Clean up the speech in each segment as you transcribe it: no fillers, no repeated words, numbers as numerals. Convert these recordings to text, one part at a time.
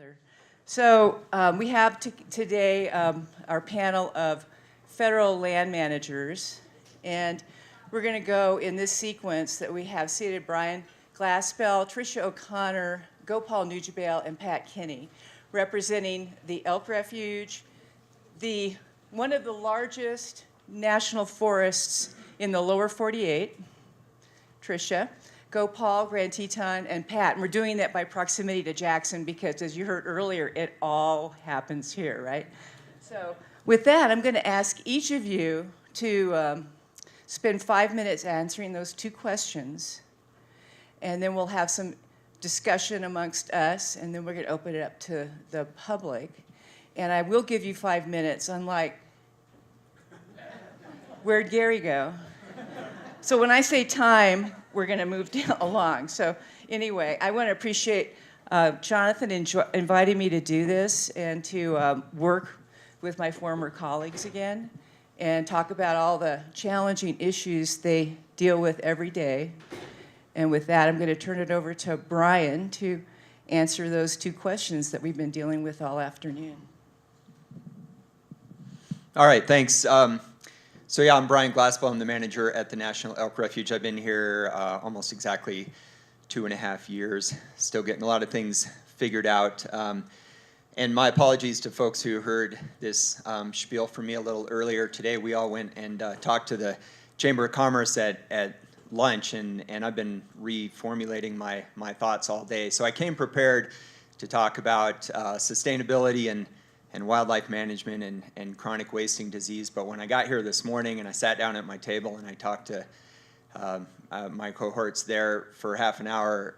together. So we have today our panel of federal land managers, and we're going to go in this sequence that we have seated: Brian Glassbell, Tricia O'Connor, Gopal Nujabale, and Pat Kinney, representing the Elk Refuge, one of the largest national forests in the lower 48, Tricia, Gopal, Grand Teton, and Pat. And we're doing that by proximity to Jackson because, as you heard earlier, it all happens here, right? So with that, I'm going to ask each of you to spend 5 minutes answering those two questions, and then we'll have some discussion amongst us, and then we're going to open it up to the public. And I will give you 5 minutes, unlike, where'd Gary go? So when I say time, we're going to move along. So anyway, I want to appreciate Jonathan inviting me to do this and to work with my former colleagues again and talk about all the challenging issues they deal with every day. And with that, I'm going to turn it over to Brian to answer those two questions that we've been dealing with all afternoon. All right, thanks. So yeah, I'm Brian Glassbell. I'm the manager at the National Elk Refuge. I've been here almost exactly 2.5 years, still getting a lot of things figured out. And my apologies to folks who heard this spiel from me a little earlier today. We all went and talked to the Chamber of Commerce at lunch, and I've been reformulating my thoughts all day. So I came prepared to talk about sustainability and wildlife management and chronic wasting disease. But when I got here this morning and I sat down at my table and I talked to my cohorts there for half an hour,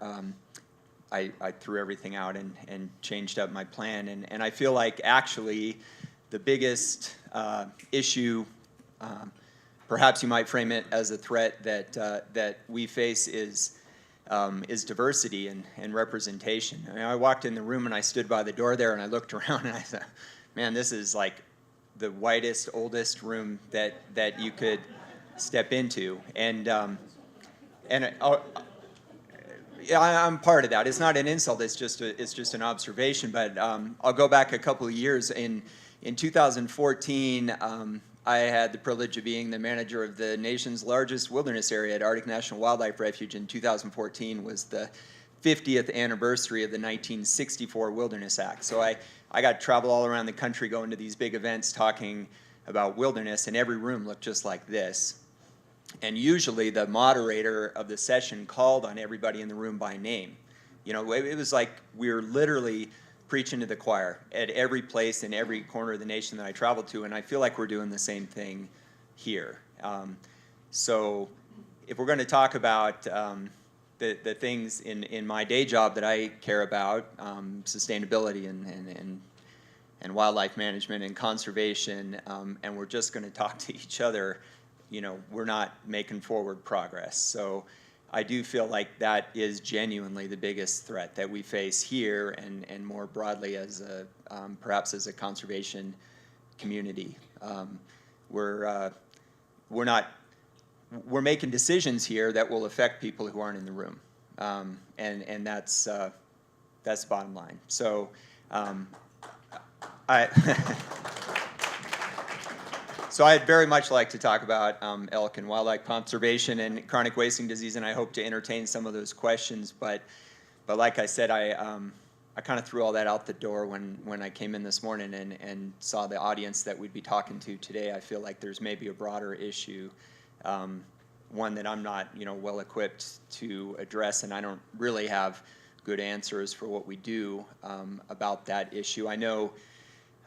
I threw everything out and changed up my plan. And I feel like actually the biggest issue, perhaps you might frame it as a threat that we face is diversity and representation. I mean, I walked in the room and I stood by the door there and I looked around and I thought, man, this is like the whitest, oldest room that you could step into. And I'm part of that. It's not an insult. It's just an observation. But I'll go back a couple of years. In 2014. I had the privilege of being the manager of the nation's largest wilderness area at Arctic National Wildlife Refuge. In 2014 was the 50th anniversary of the 1964 Wilderness Act. So I got to travel all around the country going to these big events talking about wilderness, and every room looked just like this. And usually the moderator of the session called on everybody in the room by name. You know, it was like we were literally preaching to the choir at every place in every corner of the nation that I traveled to, and I feel like we're doing the same thing here. So if we're going to talk about the things in my day job that I care about, sustainability and wildlife management and conservation, and we're just going to talk to each other, you know, we're not making forward progress. So I do feel like that is genuinely the biggest threat that we face here and more broadly as perhaps as a conservation community. We're making decisions here that will affect people who aren't in the room, and that's the bottom line. So So I'd very much like to talk about elk and wildlife conservation and chronic wasting disease, and I hope to entertain some of those questions. But like I said, I kind of threw all that out the door when I came in this morning and saw the audience that we'd be talking to today. I feel like there's maybe a broader issue, one that I'm not well equipped to address, and I don't really have good answers for what we do about that issue. I know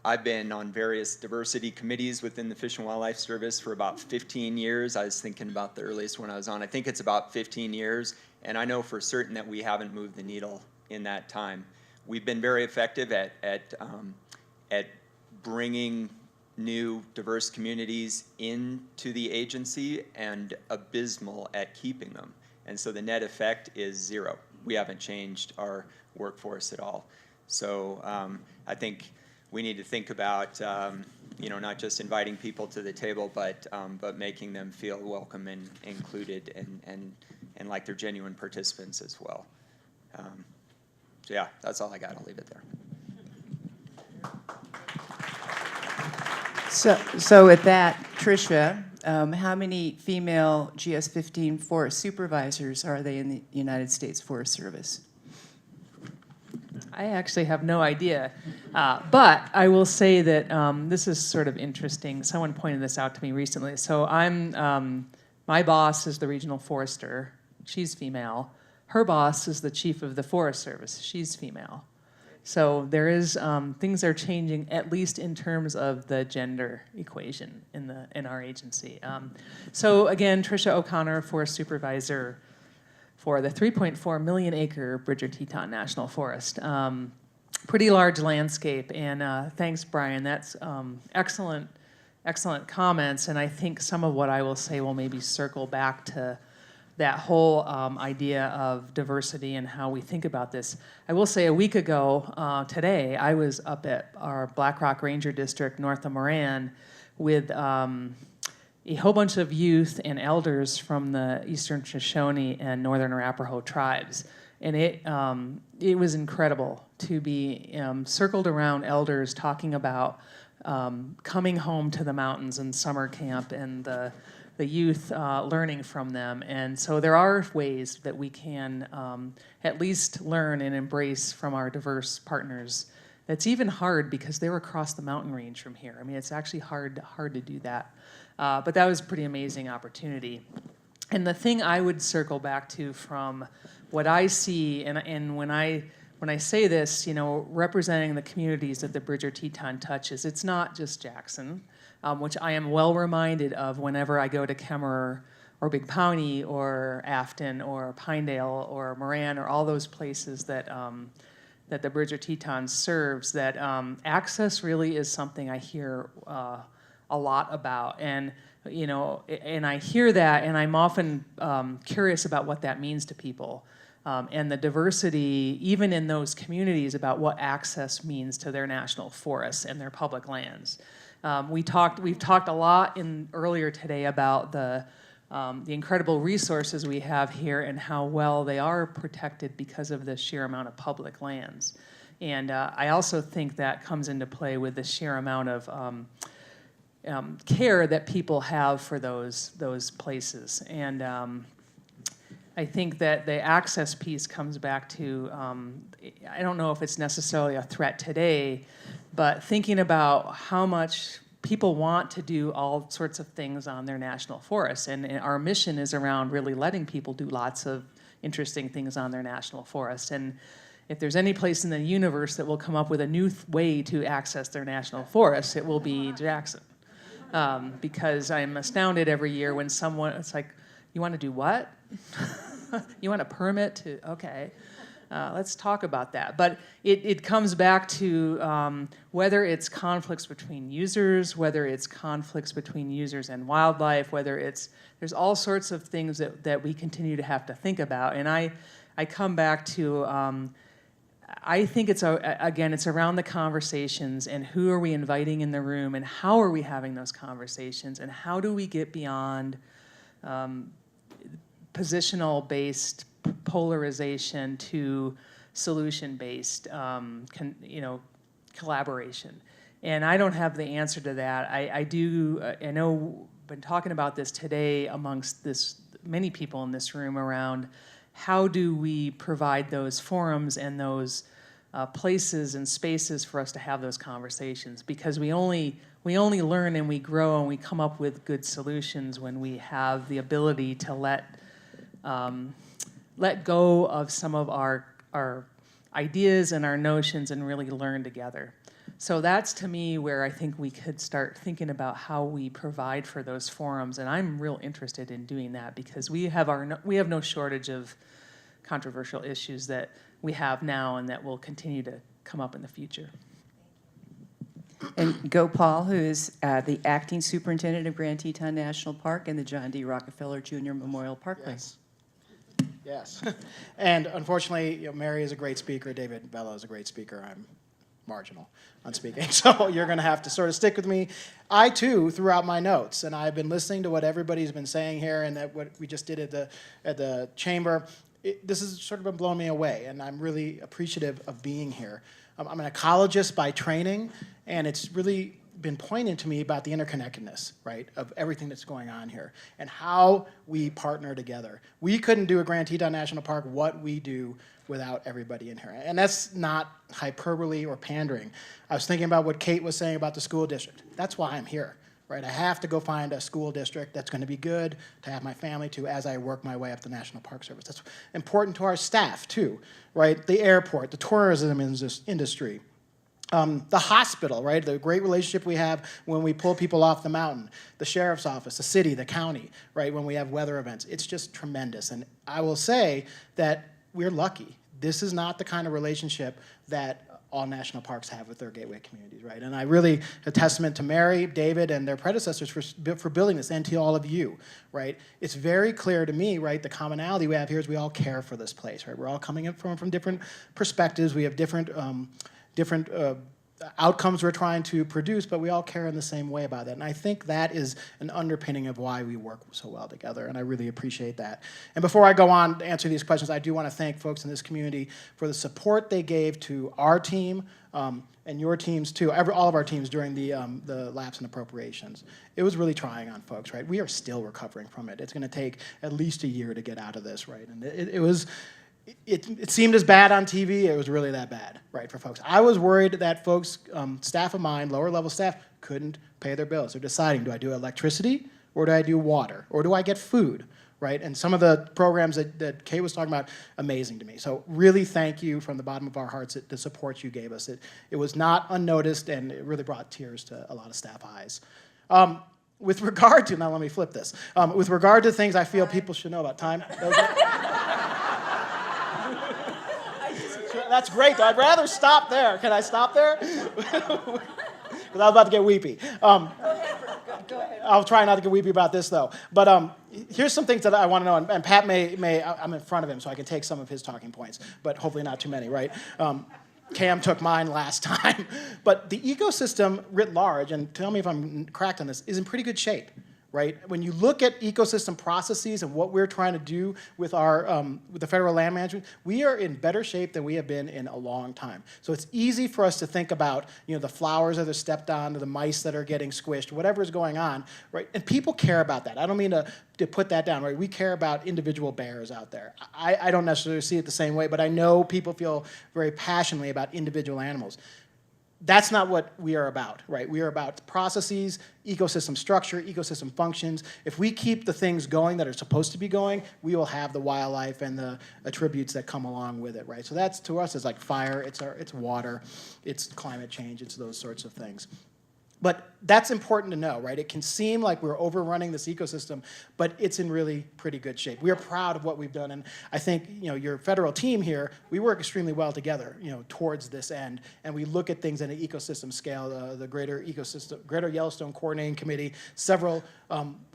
I've been on various diversity committees within the Fish and Wildlife Service for about 15 years. I was thinking about the earliest one I was on. I think it's about 15 years, and I know for certain that we haven't moved the needle in that time. We've been very effective at bringing new diverse communities into the agency and abysmal at keeping them. And so the net effect is zero. We haven't changed our workforce at all. So I think we need to think about, not just inviting people to the table, but making them feel welcome and included and like they're genuine participants as well. So yeah, that's all I got. I'll leave it there. So with that, Tricia, how many female GS-15 forest supervisors are they in the United States Forest Service? I actually have no idea. But I will say that this is sort of interesting. Someone pointed this out to me recently. So my boss is the regional forester. She's female. Her boss is the chief of the Forest Service. She's female. So there is, things are changing, at least in terms of the gender equation in our agency. So again, Tricia O'Connor, Forest Supervisor for the 3.4 million acre Bridger Teton National Forest. Pretty large landscape, and thanks, Brian. That's excellent comments, and I think some of what I will say will maybe circle back to that whole idea of diversity and how we think about this. I will say a week ago, today, I was up at our Black Rock Ranger District north of Moran with a whole bunch of youth and elders from the Eastern Shoshone and Northern Arapaho tribes. And it was incredible to be circled around elders talking about coming home to the mountains and summer camp and the youth learning from them. And so there are ways that we can at least learn and embrace from our diverse partners. That's even hard because they're across the mountain range from here. I mean, it's actually hard to do that. But that was a pretty amazing opportunity. And the thing I would circle back to from what I see, and when I say this, you know, representing the communities that the Bridger Teton touches, it's not just Jackson, which I am well reminded of whenever I go to Kemmerer or Big Pawnee or Afton or Pinedale or Moran or all those places that that the Bridger Teton serves, that access really is something I hear a lot about. And you know, and I hear that, and I'm often curious about what that means to people, and the diversity, even in those communities, about what access means to their national forests and their public lands. We've talked a lot earlier today about the incredible resources we have here and how well they are protected because of the sheer amount of public lands. And I also think that comes into play with the sheer amount of care that people have for those places. And I think that the access piece comes back to, I don't know if it's necessarily a threat today, but thinking about how much people want to do all sorts of things on their national forests. And our mission is around really letting people do lots of interesting things on their national forests. And if there's any place in the universe that will come up with a new way to access their national forests, it will be Jackson. Because I'm astounded every year when someone, it's like, you want to do what? You want a permit to, okay. Let's talk about that. But it comes back to whether it's conflicts between users, whether it's conflicts between users and wildlife, there's all sorts of things that we continue to have to think about. And I come back to, I think it's around the conversations and who are we inviting in the room and how are we having those conversations and how do we get beyond positional-based polarization to solution-based, collaboration. And I don't have the answer to that. I know, been talking about this today amongst many people in this room around how do we provide those forums and those places and spaces for us to have those conversations, because we only learn and we grow and we come up with good solutions when we have the ability to let go of some of our ideas and our notions and really learn together. So that's, to me, where I think we could start thinking about how we provide for those forums, and I'm real interested in doing that because we have no shortage of controversial issues that we have now and that will continue to come up in the future. And Gopal, who is the acting superintendent of Grand Teton National Park and the John D. Rockefeller Jr. Memorial Parkway. Yes. And unfortunately, Mary is a great speaker. David Bello is a great speaker. I'm marginal on speaking. So you're going to have to sort of stick with me. I, too, threw out my notes, and I've been listening to what everybody's been saying here and that what we just did at the chamber. This has sort of been blowing me away, and I'm really appreciative of being here. I'm an ecologist by training, and it's really been pointed to me about the interconnectedness, right, of everything that's going on here and how we partner together. We couldn't do a Grand Teton National Park what we do without everybody in here. And that's not hyperbole or pandering. I was thinking about what Kate was saying about the school district. That's why I'm here, right? I have to go find a school district that's going to be good to have my family to as I work my way up the National Park Service. That's important to our staff, too, right? The airport, the tourism industry. The hospital, right? The great relationship we have when we pull people off the mountain. The sheriff's office, the city, the county, right? When we have weather events. It's just tremendous. And I will say that we're lucky. This is not the kind of relationship that all national parks have with their gateway communities, right? And I really, a testament to Mary, David, and their predecessors for building this, and to all of you, right? It's very clear to me, right, the commonality we have here is we all care for this place, right? We're all coming in from different perspectives. We have different outcomes we're trying to produce, but we all care in the same way about that. And I think that is an underpinning of why we work so well together, and I really appreciate that. And before I go on to answer these questions, I do want to thank folks in this community for the support they gave to our team, and your teams too, all of our teams during the lapse in appropriations. It was really trying on folks, right? We are still recovering from it. It's going to take at least a year to get out of this, right? And it seemed as bad on TV. It was really that bad, right, for folks. I was worried that folks, staff of mine, lower level staff, couldn't pay their bills. They're deciding, do I do electricity or do I do water or do I get food, right? And some of the programs that Kay was talking about, amazing to me. So really thank you from the bottom of our hearts, the support you gave us. It was not unnoticed, and it really brought tears to a lot of staff eyes. With regard to, now let me flip this. With regard to things I feel people should know about time. That's great, though. I'd rather stop there. Can I stop there? Because I was about to get weepy. Go ahead. I'll try not to get weepy about this, though. But here's some things that I want to know, and Pat I'm in front of him, so I can take some of his talking points, but hopefully not too many, right? Cam took mine last time. But the ecosystem writ large, and tell me if I'm correct on this, is in pretty good shape, right? When you look at ecosystem processes and what we're trying to do with our with the federal land management, we are in better shape than we have been in a long time. So it's easy for us to think about, the flowers that are stepped on, or the mice that are getting squished, whatever is going on, right? And people care about that. I don't mean to put that down, right? We care about individual bears out there. I don't necessarily see it the same way, but I know people feel very passionately about individual animals. That's not what we are about, right? We are about processes, ecosystem structure, ecosystem functions. If we keep the things going that are supposed to be going, we will have the wildlife and the attributes that come along with it, right? So that's, to us, is like fire, it's water, it's climate change, it's those sorts of things. But that's important to know, right? It can seem like we're overrunning this ecosystem, but it's in really pretty good shape. We are proud of what we've done, and I think, your federal team here, we work extremely well together, towards this end, and we look at things at an ecosystem scale. The Greater Yellowstone Coordinating Committee, several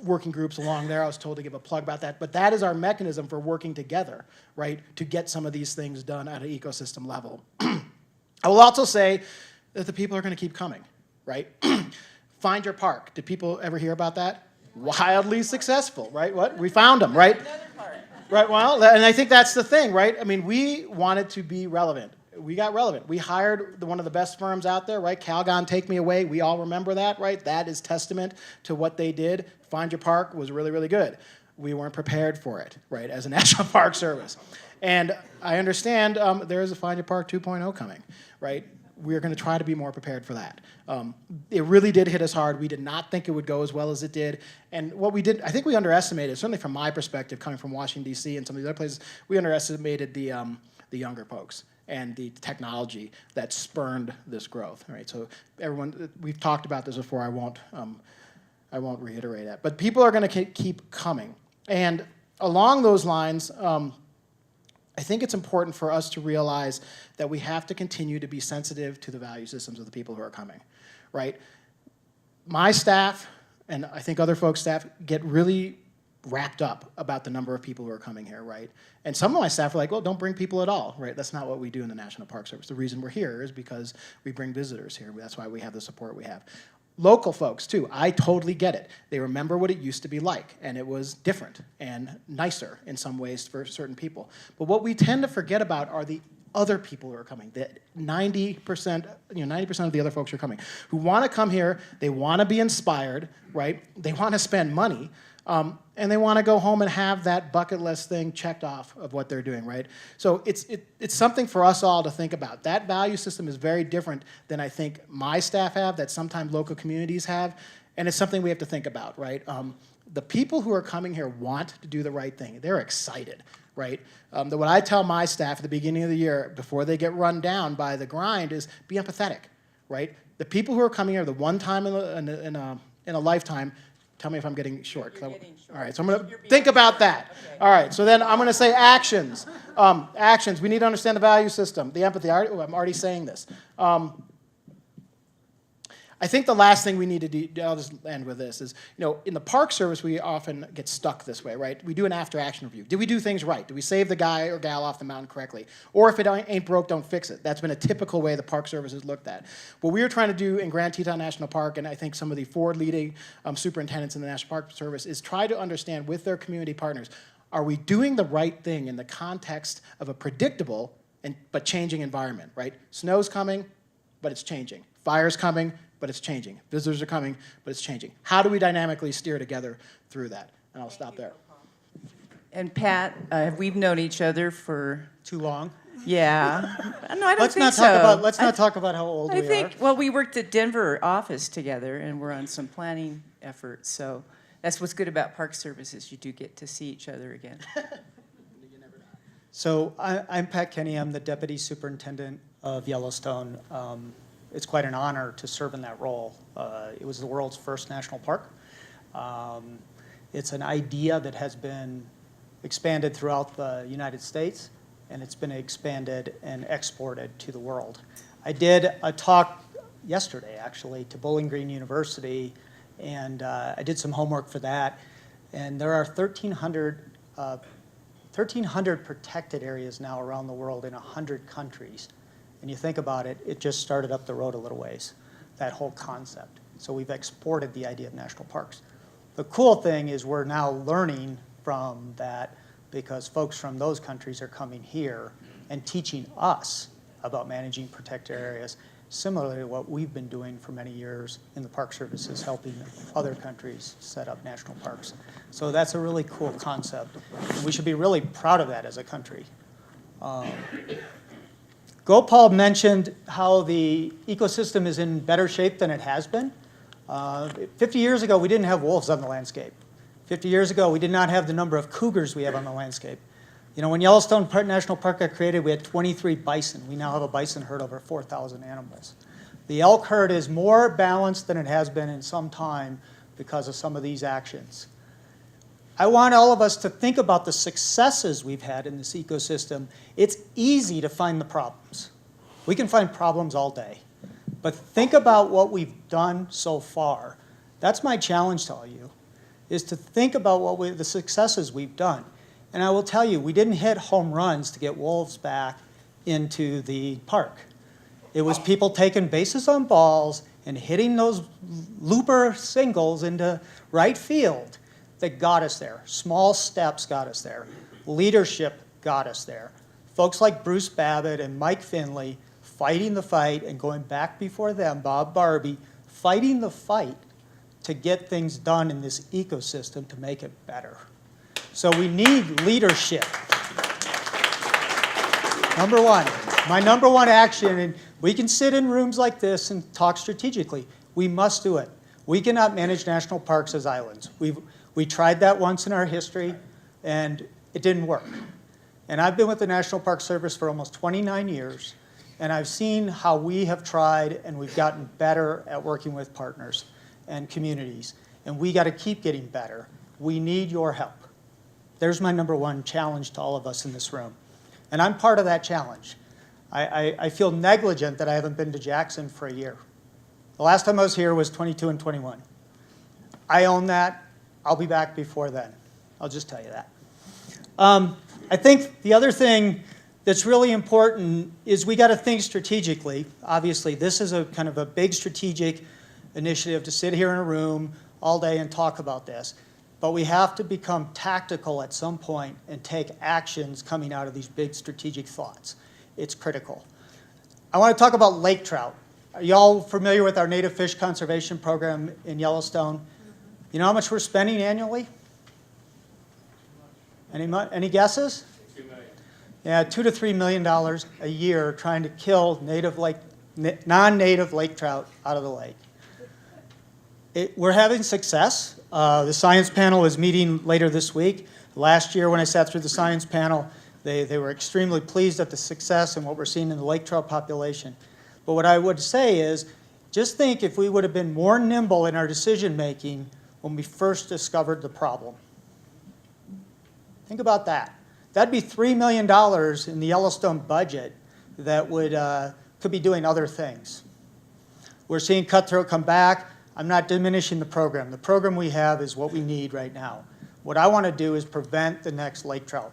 working groups along there. I was told to give a plug about that, but that is our mechanism for working together, right, to get some of these things done at an ecosystem level. I will also say that the people are going to keep coming. Right? Find Your Park. Did people ever hear about that? Wildly successful, right? What? We found them, right? Another part. Right, well, and I think that's the thing, right? I mean, we wanted to be relevant. We got relevant. We hired one of the best firms out there, right? Calgon, Take Me Away. We all remember that, right? That is testament to what they did. Find Your Park was really, really good. We weren't prepared for it, right, as a National Park Service. And I understand there is a Find Your Park 2.0 coming, right? We're going to try to be more prepared for that. It really did hit us hard. We did not think it would go as well as it did. And what we did, I think we underestimated, certainly from my perspective, coming from Washington, D.C. and some of these other places, we underestimated the younger folks and the technology that spurned this growth. Right? So everyone, we've talked about this before. I won't reiterate that. But people are going to keep coming. And along those lines, I think it's important for us to realize that we have to continue to be sensitive to the value systems of the people who are coming, right? My staff, and I think other folks' staff, get really wrapped up about the number of people who are coming here, right? And some of my staff are like, well, don't bring people at all, right? That's not what we do in the National Park Service. The reason we're here is because we bring visitors here. That's why we have the support we have. Local folks, too, I totally get it. They remember what it used to be like, and it was different and nicer in some ways for certain people. But what we tend to forget about are the other people who are coming, that 90%, 90% of the other folks who are coming, who want to come here, they want to be inspired, right? They want to spend money, and they want to go home and have that bucket list thing checked off of what they're doing, right? So it's something for us all to think about. That value system is very different than I think my staff have, that sometimes local communities have, and it's something we have to think about, right? The people who are coming here want to do the right thing. They're excited, right? What I tell my staff at the beginning of the year, before they get run down by the grind, is be empathetic, right? The people who are coming here the one time in a lifetime. Tell me if I'm getting short. You're getting short. All right, so I'm going to think about that. Okay. All right, so then I'm going to say actions. Actions. We need to understand the value system, the empathy. I'm already saying this. I think the last thing we need to do, I'll just end with this, is, in the Park Service, we often get stuck this way, right? We do an after-action review. Did we do things right? Did we save the guy or gal off the mountain correctly? Or if it ain't broke, don't fix it. That's been a typical way the Park Service is looked at. What we are trying to do in Grand Teton National Park, and I think some of the forward-leading superintendents in the National Park Service, is try to understand with their community partners, are we doing the right thing in the context of a predictable but changing environment, right? Snow's coming, but it's changing. Fire's coming, but it's changing. Visitors are coming, but it's changing. How do we dynamically steer together through that? And I'll stop there. And Pat, we've known each other for, Too long. yeah. No, I don't Let's think not so. talk about. Let's not talk about how old I we think, are. well, we worked at Denver office together, and we're on some planning efforts, so that's what's good about Park Services. You do get to see each other again. So I'm Pat Kenny. I'm the Deputy Superintendent of Yellowstone. It's quite an honor to serve in that role. It was the world's first national park. It's an idea that has been expanded throughout the United States, and it's been expanded and exported to the world. I did a talk yesterday, actually, to Bowling Green University, and I did some homework for that. And there are 1,300 protected areas now around the world in 100 countries. And you think about it, it just started up the road a little ways, that whole concept. So we've exported the idea of national parks. The cool thing is we're now learning from that because folks from those countries are coming here and teaching us about managing protected areas, similarly to what we've been doing for many years in the Park Services, helping other countries set up national parks. So that's a really cool concept. And we should be really proud of that as a country. Gopal mentioned how the ecosystem is in better shape than it has been. 50 years ago, we didn't have wolves on the landscape. 50 years ago, we did not have the number of cougars we have on the landscape. When Yellowstone National Park got created, we had 23 bison. We now have a bison herd over 4,000 animals. The elk herd is more balanced than it has been in some time because of some of these actions. I want all of us to think about the successes we've had in this ecosystem. It's easy to find the problems. We can find problems all day. But think about what we've done so far. That's my challenge to all you, is to think about the successes we've done. And I will tell you, we didn't hit home runs to get wolves back into the park. It was people taking bases on balls and hitting those looper singles into right field that got us there. Small steps got us there. Leadership got us there. Folks like Bruce Babbitt and Mike Finley fighting the fight, and going back before them, Bob Barbie, fighting the fight to get things done in this ecosystem to make it better. So we need leadership. Number one, my number one action, and we can sit in rooms like this and talk strategically. We must do it. We cannot manage national parks as islands. We tried that once in our history, and it didn't work. And I've been with the National Park Service for almost 29 years, and I've seen how we have tried, and we've gotten better at working with partners and communities. And we got to keep getting better. We need your help. There's my number one challenge to all of us in this room. And I'm part of that challenge. I feel negligent that I haven't been to Jackson for a year. The last time I was here was 22 and 21. I own that. I'll be back before then. I'll just tell you that. I think the other thing that's really important is we got to think strategically. Obviously, this is a kind of a big strategic initiative to sit here in a room all day and talk about this. But we have to become tactical at some point and take actions coming out of these big strategic thoughts. it's critical. I want to talk about lake trout. Are y'all familiar with our native fish conservation program in Yellowstone? You know how much we're spending annually? Any guesses? Yeah, $2 to $3 million a year trying to kill non-native lake trout out of the lake. We're having success. The science panel is meeting later this week. Last year when I sat through the science panel, they were extremely pleased at the success and what we're seeing in the lake trout population. But what I would say is, just think if we would have been more nimble in our decision making when we first discovered the problem. Think about that. That'd be $3 million in the Yellowstone budget that could be doing other things. We're seeing cutthroat come back. I'm not diminishing the program. The program we have is what we need right now. What I want to do is prevent the next lake trout.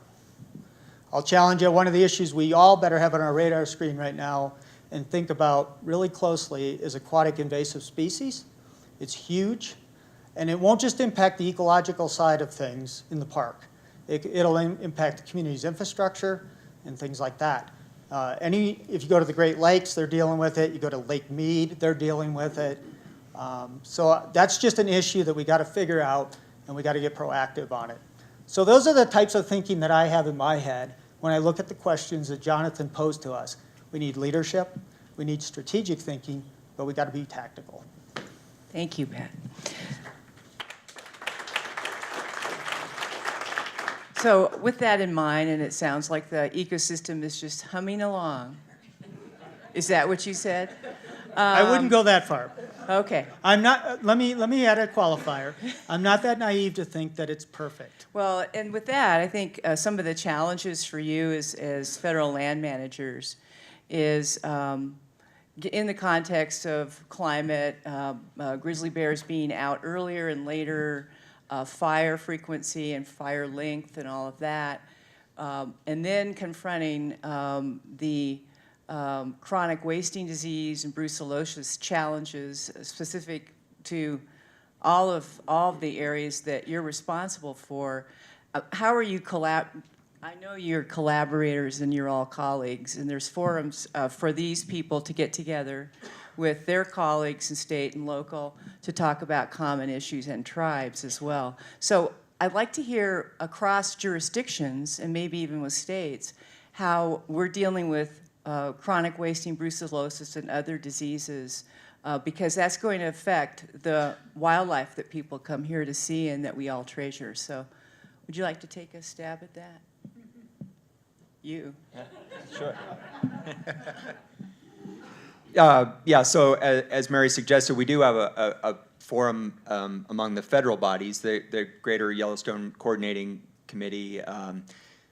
I'll challenge you, one of the issues we all better have on our radar screen right now and think about really closely is aquatic invasive species. It's huge, and it won't just impact the ecological side of things in the park. It'll impact the community's infrastructure and things like that. If you go to the Great Lakes, they're dealing with it. You go to Lake Mead, they're dealing with it. So that's just an issue that we got to figure out, and we got to get proactive on it. So those are the types of thinking that I have in my head when I look at the questions that Jonathan posed to us. We need leadership, we need strategic thinking, but we got to be tactical. Thank you, Pat. So with that in mind, and it sounds like the ecosystem is just humming along. Is that what you said? I wouldn't go that far. Okay. I'm not. Let me add a qualifier. I'm not that naive to think that it's perfect. Well, and with that, I think some of the challenges for you as federal land managers is in the context of climate, grizzly bears being out earlier and later, fire frequency and fire length and all of that, and then confronting the chronic wasting disease and brucellosis challenges specific to all of the areas that you're responsible for. How are you I know you're collaborators and you're all colleagues, and there's forums for these people to get together with their colleagues in state and local to talk about common issues and tribes as well. So I'd like to hear across jurisdictions and maybe even with states how we're dealing with chronic wasting brucellosis and other diseases because that's going to affect the wildlife that people come here to see and that we all treasure. So would you like to take a stab at that? You. Sure. Yeah, so as Mary suggested, we do have a forum among the federal bodies, the Greater Yellowstone Coordinating Committee.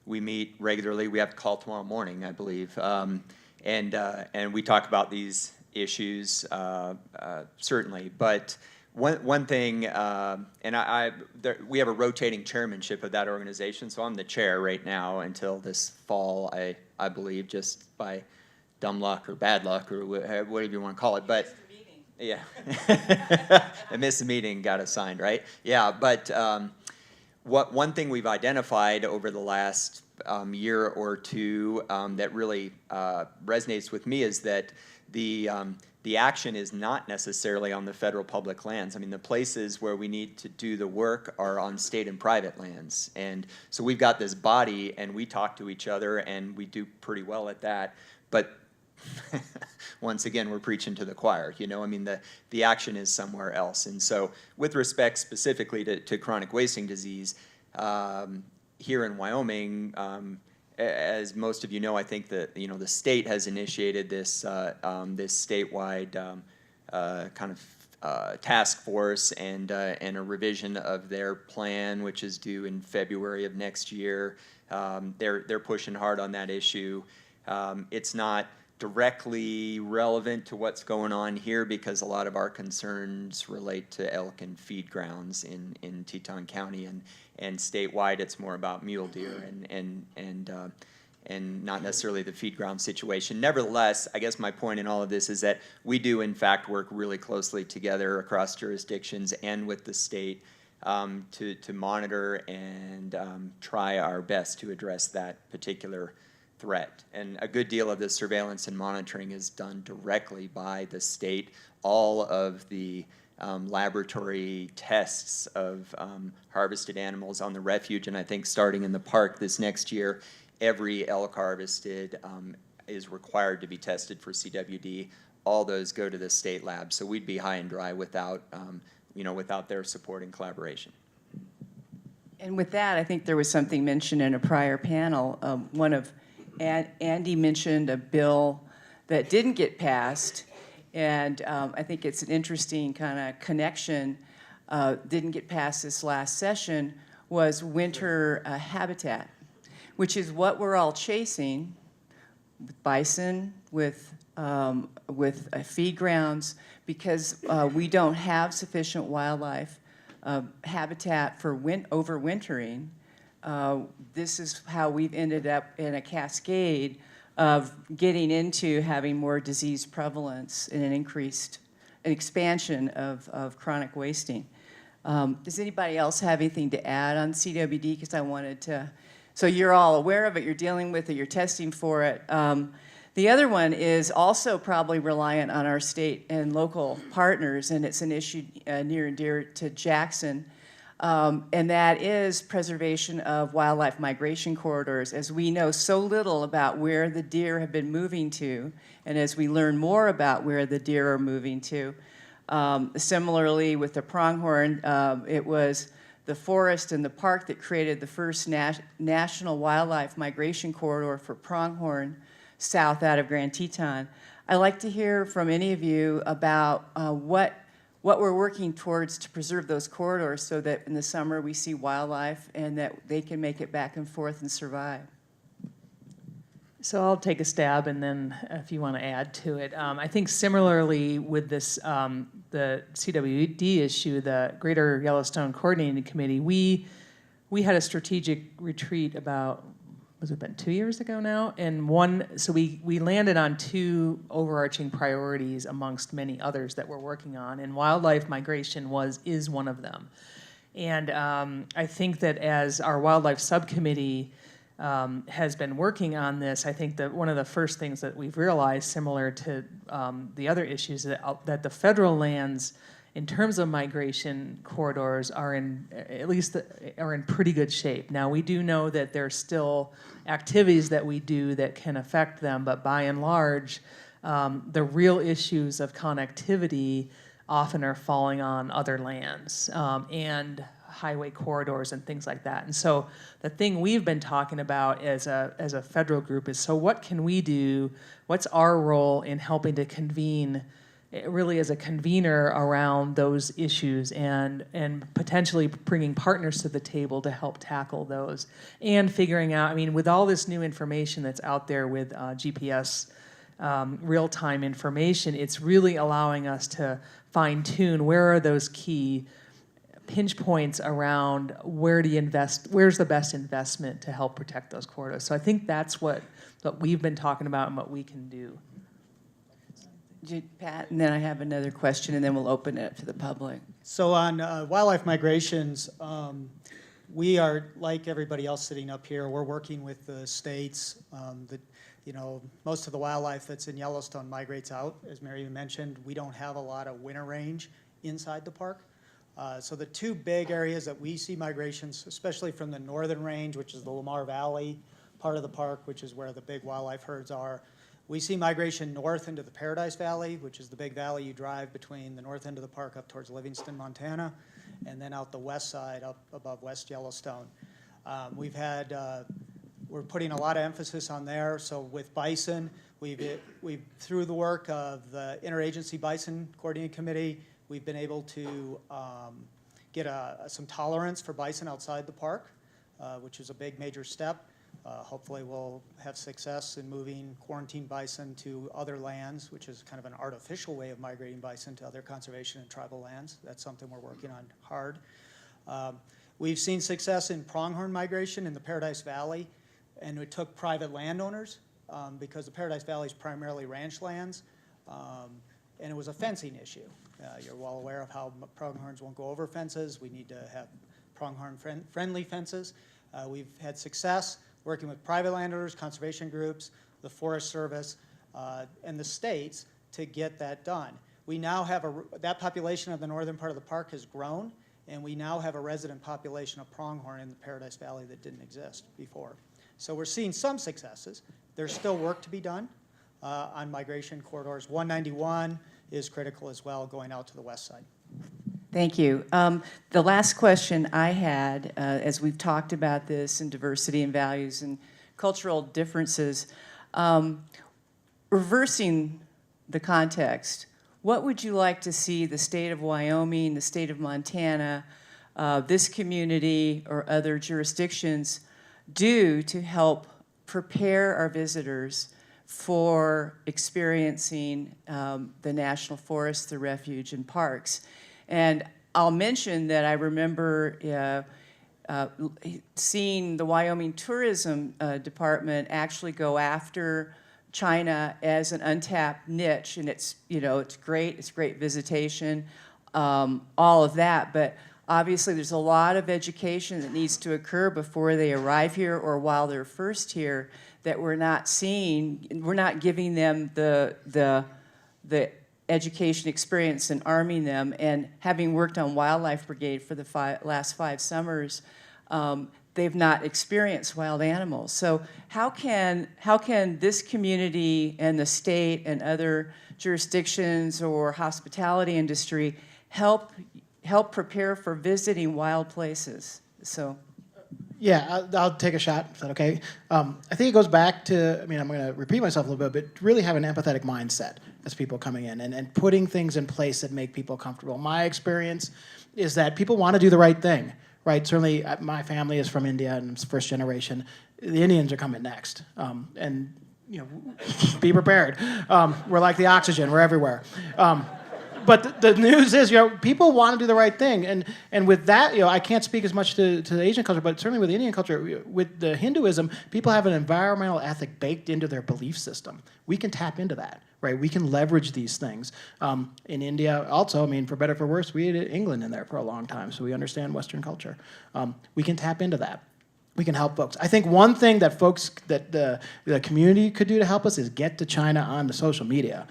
We meet regularly. We have a call tomorrow morning, I believe. And we talk about these issues, certainly. But one thing, and we have a rotating chairmanship of that organization, so I'm the chair right now until this fall, I believe, just by dumb luck or bad luck or whatever you want to call it. But yeah, I missed the meeting, got assigned, right? Yeah, but one thing we've identified over the last year or two that really resonates with me is that the action is not necessarily on the federal public lands. I mean, the places where we need to do the work are on state and private lands. And so we've got this body, and we talk to each other, and we do pretty well at that. But once again, we're preaching to the choir. You know, I mean, the action is somewhere else. And so with respect specifically to chronic wasting disease, here in Wyoming, as most of you know, I think that the state has initiated this this statewide kind of task force and a revision of their plan, which is due in February of next year. They're pushing hard on that issue. It's not directly relevant to what's going on here because a lot of our concerns relate to elk and feed grounds in Teton County, and statewide it's more about mule deer and not necessarily the feed ground situation. Nevertheless, I guess my point in all of this is that we do in fact work really closely together across jurisdictions and with the state to monitor and try our best to address that particular threat. And a good deal of the surveillance and monitoring is done directly by the state. All of the laboratory tests of harvested animals on the refuge, and I think starting in the park this next year, every elk harvested is required to be tested for CWD. All those go to the state lab, so we'd be high and dry without, without their support and collaboration. And with that, I think there was something mentioned in a prior panel. Andy mentioned a bill that didn't get passed, and I think it's an interesting kind of connection. Didn't get passed this last session was winter habitat, which is what we're all chasing with bison, with feed grounds, because we don't have sufficient wildlife habitat for overwintering. This is how we've ended up in a cascade of getting into having more disease prevalence and an expansion of chronic wasting. Does anybody else have anything to add on CWD? Because I wanted to, so you're all aware of it, you're dealing with it, you're testing for it. The other one is also probably reliant on our state and local partners, and it's an issue near and dear to Jackson, and that is preservation of wildlife migration corridors. As we know so little about where the deer have been moving to, and as we learn more about where the deer are moving to, similarly with the pronghorn, it was the forest and the park that created the first national wildlife migration corridor for pronghorn south out of Grand Teton. I'd like to hear from any of you about what we're working towards to preserve those corridors so that in the summer we see wildlife and that they can make it back and forth and survive. So I'll take a stab, and then if you want to add to it. I think similarly with this, the CWD issue, the Greater Yellowstone Coordinating Committee, we had a strategic retreat about, was it been 2 years ago now? And so we landed on two overarching priorities amongst many others that we're working on, and wildlife migration is one of them. And I think that as our wildlife subcommittee has been working on this, I think that one of the first things that we've realized, similar to the other issues, that the federal lands, in terms of migration corridors, are in pretty good shape. Now, we do know that there's still activities that we do that can affect them, but by and large, the real issues of connectivity often are falling on other lands and highway corridors and things like that. And so the thing we've been talking about as a federal group is, so what can we do? What's our role in helping to convene, really as a convener around those issues, and potentially bringing partners to the table to help tackle those, and figuring out, I mean, with all this new information that's out there with GPS real-time information, it's really allowing us to fine-tune where are those key pinch points around where do you invest, where's the best investment to help protect those corridors. So I think that's what we've been talking about and what we can do. Pat, and then I have another question, and then we'll open it up to the public. So on wildlife migrations, we are, like everybody else sitting up here, we're working with the states. Most of the wildlife that's in Yellowstone migrates out, as Mary mentioned. We don't have a lot of winter range inside the park. So the two big areas that we see migrations, especially from the northern range, which is the Lamar Valley part of the park, which is where the big wildlife herds are. We see migration north into the Paradise Valley, which is the big valley you drive between the north end of the park up towards Livingston, Montana, and then out the west side up above West Yellowstone. We're putting a lot of emphasis on there. So with bison, we've through the work of the Interagency Bison Coordinating Committee, we've been able to get some tolerance for bison outside the park, which is a big major step. Hopefully we'll have success in moving quarantine bison to other lands, which is kind of an artificial way of migrating bison to other conservation and tribal lands. That's something we're working on hard. We've seen success in pronghorn migration in the Paradise Valley, and it took private landowners because the Paradise Valley is primarily ranch lands, and it was a fencing issue. You're well aware of how pronghorns won't go over fences. We need to have pronghorn friendly fences. We've had success. working with private landowners, conservation groups, the Forest Service, and the states to get that done. We now have that population of the northern part of the park has grown, and we now have a resident population of pronghorn in the Paradise Valley that didn't exist before. So we're seeing some successes. There's still work to be done on migration corridors. 191 is critical as well, going out to the west side. Thank you. The last question I had, as we've talked about this and diversity and values and cultural differences, reversing the context, what would you like to see the state of Wyoming, the state of Montana, this community, or other jurisdictions do to help prepare our visitors for experiencing the national forests, the refuge, and parks? And I'll mention that I remember seeing the Wyoming Tourism Department actually go after China as an untapped niche, and it's great visitation, all of that, but obviously there's a lot of education that needs to occur before they arrive here or while they're first here that we're not seeing. We're not giving them the education experience and arming them. And having worked on Wildlife Brigade for the last 5 summers, they've not experienced wild animals. So how can this community and the state and other jurisdictions or hospitality industry help prepare for visiting wild places? So. Yeah, I'll take a shot. Is that okay? I think it goes back to, I'm going to repeat myself a little bit, but really have an empathetic mindset as people coming in and putting things in place that make people comfortable. My experience is that people want to do the right thing, right? Certainly, my family is from India and it's first generation. The Indians are coming next. And, be prepared. We're like the oxygen. We're everywhere. But the news is, people want to do the right thing, and with that, I can't speak as much to the Asian culture, but certainly with the Indian culture, with the Hinduism, people have an environmental ethic baked into their belief system. We can tap into that, right? We can leverage these things. In India, also, for better or for worse, we had England in there for a long time, so we understand Western culture. We can tap into that. We can help folks. I think one thing that the community could do to help us is get to China on the social media.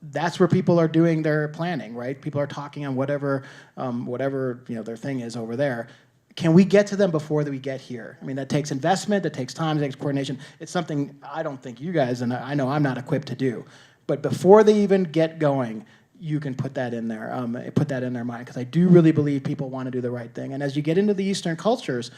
That's where people are doing their planning, right? People are talking on whatever their thing is over there. Can we get to them before we get here? That takes investment, that takes time, that takes coordination. It's something I don't think you guys, and I know I'm not equipped to do. But before they even get going, you can put that in there, put that in their mind, because I do really believe people want to do the right thing. And as you get into the Eastern cultures,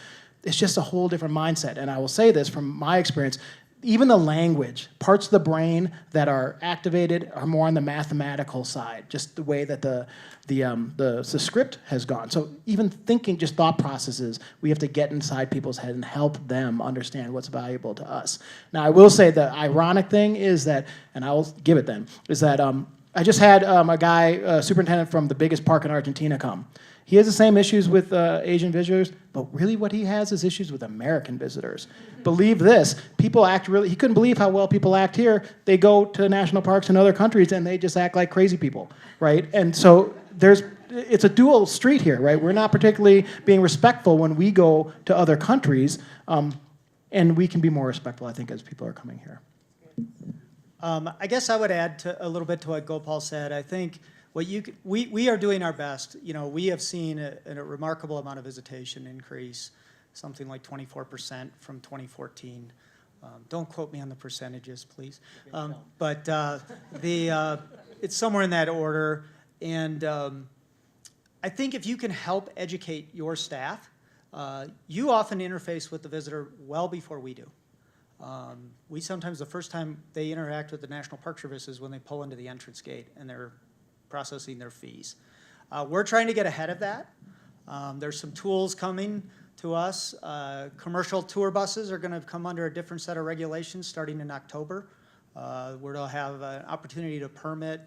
it's just a whole different mindset. And I will say this from my experience, even the language, parts of the brain that are activated are more on the mathematical side, just the way that the script has gone. So even thinking, just thought processes, we have to get inside people's head and help them understand what's valuable to us. Now, I will say the ironic thing is that, and I will give it then, is that I just had a guy, superintendent from the biggest park in Argentina come. He has the same issues with Asian visitors, but really what he has is issues with American visitors. Believe this, people act he couldn't believe how well people act here. They go to national parks in other countries and they just act like crazy people, right? And so it's a dual street here, right? We're not particularly being respectful when we go to other countries, and we can be more respectful, I think, as people are coming here. I guess I would add a little bit to what Gopal said. I think we are doing our best. We have seen a remarkable amount of visitation increase, something like 24% from 2014. Don't quote me on the percentages, please. But it's somewhere in that order. And I think if you can help educate your staff, you often interface with the visitor well before we do. We sometimes, the first time they interact with the National Park Service is when they pull into the entrance gate and they're processing their fees. We're trying to get ahead of that. There's some tools coming to us. Commercial tour buses are going to come under a different set of regulations starting in October, where they'll have an opportunity to permit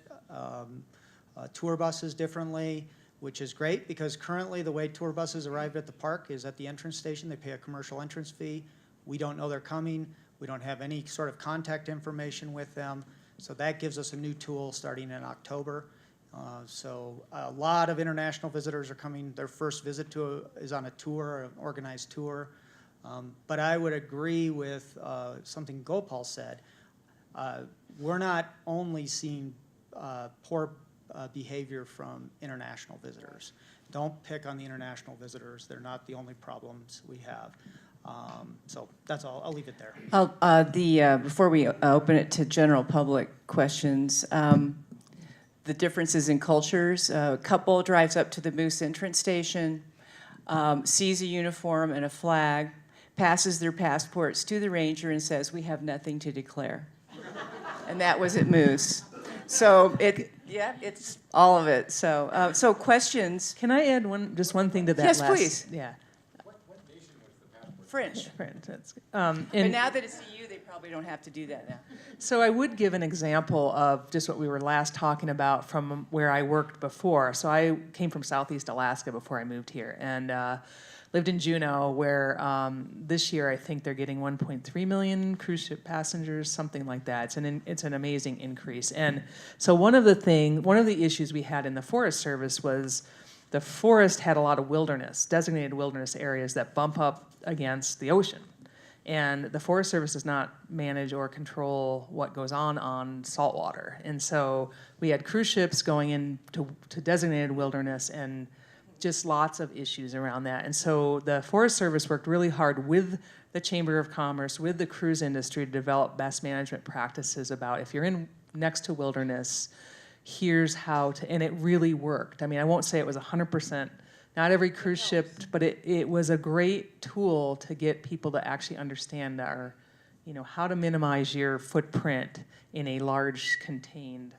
tour buses differently, which is great because currently the way tour buses arrive at the park is at the entrance station. They pay a commercial entrance fee. We don't know they're coming. We don't have any sort of contact information with them. So that gives us a new tool starting in October. So a lot of international visitors are coming. Their first visit is on a tour, an organized tour. But I would agree with something Gopal said. We're not only seeing poor behavior from international visitors. Don't pick on the international visitors. They're not the only problems we have. So that's all. I'll leave it there. Before we open it to general public questions, the differences in cultures. A couple drives up to the Moose entrance station, sees a uniform and a flag, passes their passports to the ranger and says, "We have nothing to declare." And that was at Moose. So it's all of it. So so questions. Can I add just one thing to that? Yes, last, please. Yeah. French. French, that's, But and now that it's EU, they probably don't have to do that now. so I would give an example of just what we were last talking about from where I worked before. So I came from Southeast Alaska before I moved here, and lived in Juneau, where this year I think they're getting 1.3 million cruise ship passengers, something like that. It's an amazing increase. And so one of the issues we had in the Forest Service was the forest had a lot of wilderness, designated wilderness areas that bump up against the ocean. And the Forest Service does not manage or control what goes on saltwater. And so we had cruise ships going into designated wilderness and just lots of issues around that. And so the Forest Service worked really hard with the Chamber of Commerce, with the cruise industry to develop best management practices about if you're in next to wilderness, here's how to, and it really worked. I mean, I won't say it was 100%, not every cruise ship, but it was a great tool to get people to actually understand how to minimize your footprint in a large contained,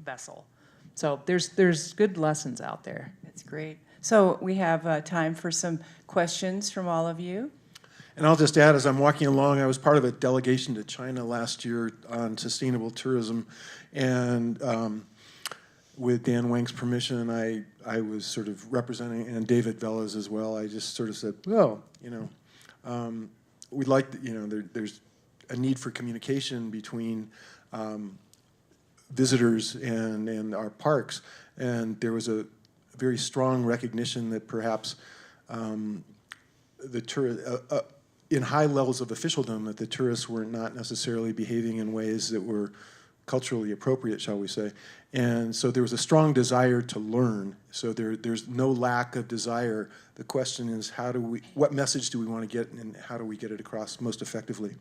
vessel. So there's good lessons out there. That's great. So we have time for some questions from all of you. And I'll just add, as I'm walking along, I was part of a delegation to China last year on sustainable tourism, and with Dan Wang's permission, I was sort of representing, and David Velas as well. I just sort of said, well, we'd like, there's a need for communication between visitors and our parks, and there was a very strong recognition that perhaps in high levels of officialdom, that the tourists were not necessarily behaving in ways that were culturally appropriate, shall we say. And so there was a strong desire to learn. So there's no lack of desire. The question is, what message do we want to get, and how do we get it across most effectively?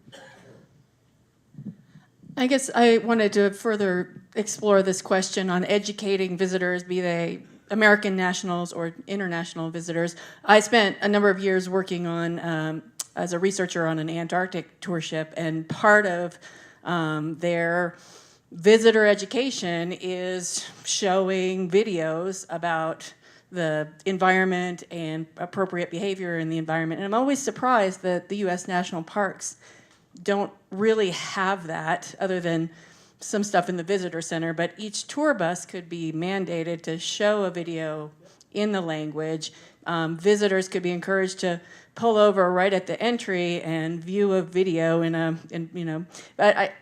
I guess I wanted to further explore this question on educating visitors, be they American nationals or international visitors. I spent a number of years working on, as a researcher on an Antarctic tour ship, and part of their visitor education is showing videos about the environment and appropriate behavior in the environment. And I'm always surprised that the U.S. national parks don't really have that, other than some stuff in the visitor center, but each tour bus could be mandated to show a video in the language. Visitors could be encouraged to pull over right at the entry and view a video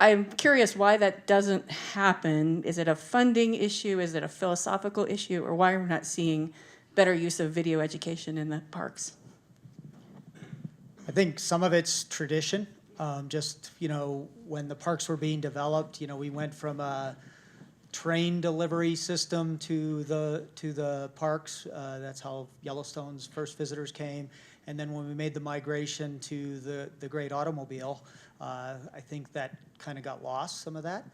I'm curious why that doesn't happen. Is it a funding issue? Is it a philosophical issue? Or why are we not seeing better use of video education in the parks? I think some of it's tradition. When the parks were being developed, we went from a train delivery system to the parks. That's how Yellowstone's first visitors came. And then when we made the migration to the great automobile, I think that kind of got lost, some of that.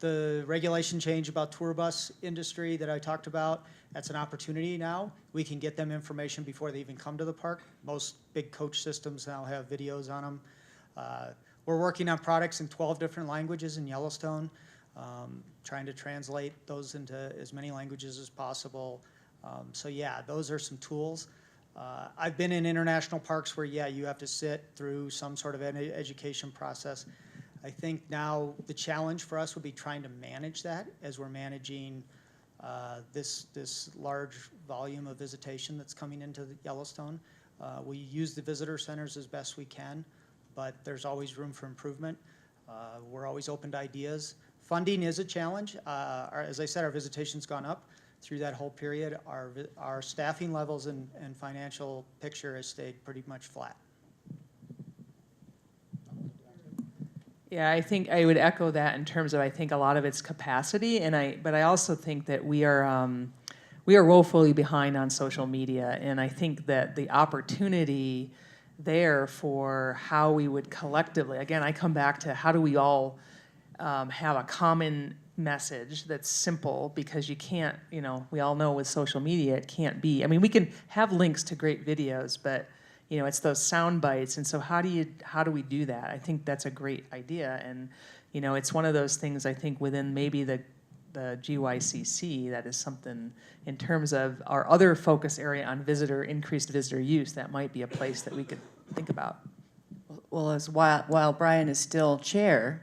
The regulation change about tour bus industry that I talked about, that's an opportunity now. We can get them information before they even come to the park. Most big coach systems now have videos on them. We're working on products in 12 different languages in Yellowstone, trying to translate those into as many languages as possible. Those are some tools. I've been in international parks where, you have to sit through some sort of education process. I think now the challenge for us would be trying to manage that as we're managing this large volume of visitation that's coming into Yellowstone. We use the visitor centers as best we can, but there's always room for improvement. We're always open to ideas. Funding is a challenge. As I said, our visitation's gone up. through that whole period. Our staffing levels and financial picture has stayed pretty much flat. Yeah, I think I would echo that in terms of I think a lot of it's capacity, but I also think that we are woefully behind on social media, and I think that the opportunity there for how we would collectively, again, I come back to how do we all have a common message that's simple, because you can't, we all know with social media it can't be. I mean, we can have links to great videos, but it's those sound bites, and so how do we do that? I think that's a great idea, and it's one of those things I think within maybe the GYCC that is something in terms of our other focus area on increased visitor use, that might be a place that we could think about. Well, while Brian is still chair,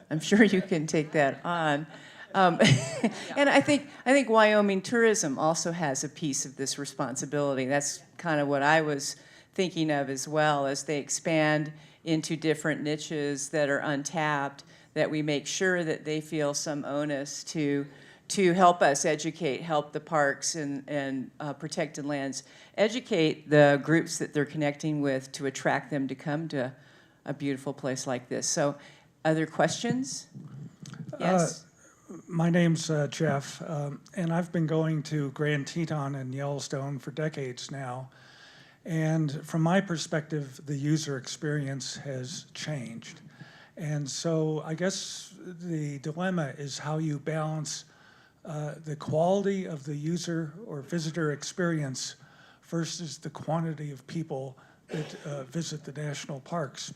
I'm sure you can take that on. And I think Wyoming tourism also has a piece of this responsibility. That's kind of what I was thinking of as well, as they expand into different niches that are untapped, that we make sure that they feel some onus to help us educate, help the parks and protected lands educate the groups that they're connecting with to attract them to come to a beautiful place like this. So, other questions? Yes. My name's Jeff, and I've been going to Grand Teton and Yellowstone for decades now. And from my perspective, the user experience has changed. And so I guess the dilemma is how you balance the quality of the user or visitor experience versus the quantity of people that visit the national parks.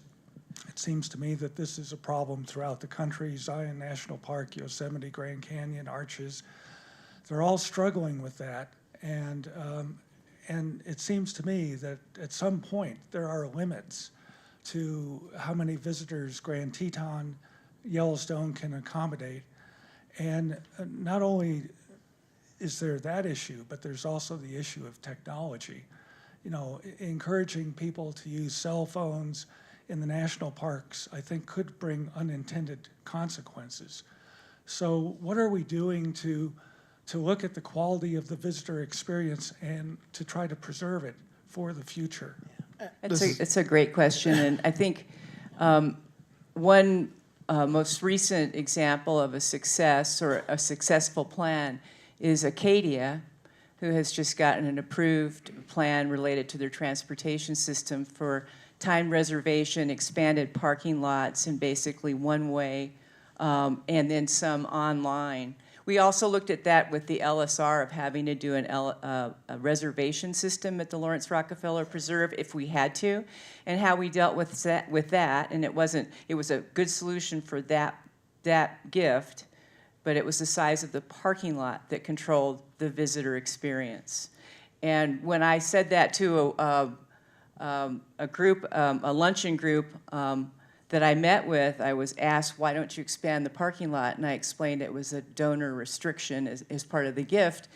It seems to me that this is a problem throughout the country. Zion National Park, Yosemite, Grand Canyon, Arches, they're all struggling with that. And it seems to me that at some point there are limits to how many visitors Grand Teton, Yellowstone can accommodate. And not only is there that issue, but there's also the issue of technology. Encouraging people to use cell phones in the national parks, I think, could bring unintended consequences. So what are we doing to look at the quality of the visitor experience and to try to preserve it for the future? It's a great question, and I think one most recent example of a success or a successful plan is Acadia, who has just gotten an approved plan related to their transportation system for time reservation, expanded parking lots, and basically one-way, and then some online. We also looked at that with the LSR of having to do a reservation system at the Lawrence Rockefeller Preserve if we had to, and how we dealt with that. And it was a good solution for that gift, but it was the size of the parking lot that controlled the visitor experience. And when I said that to a group, a luncheon group that I met with, I was asked, why don't you expand the parking lot? And I explained it was a donor restriction as part of the gift.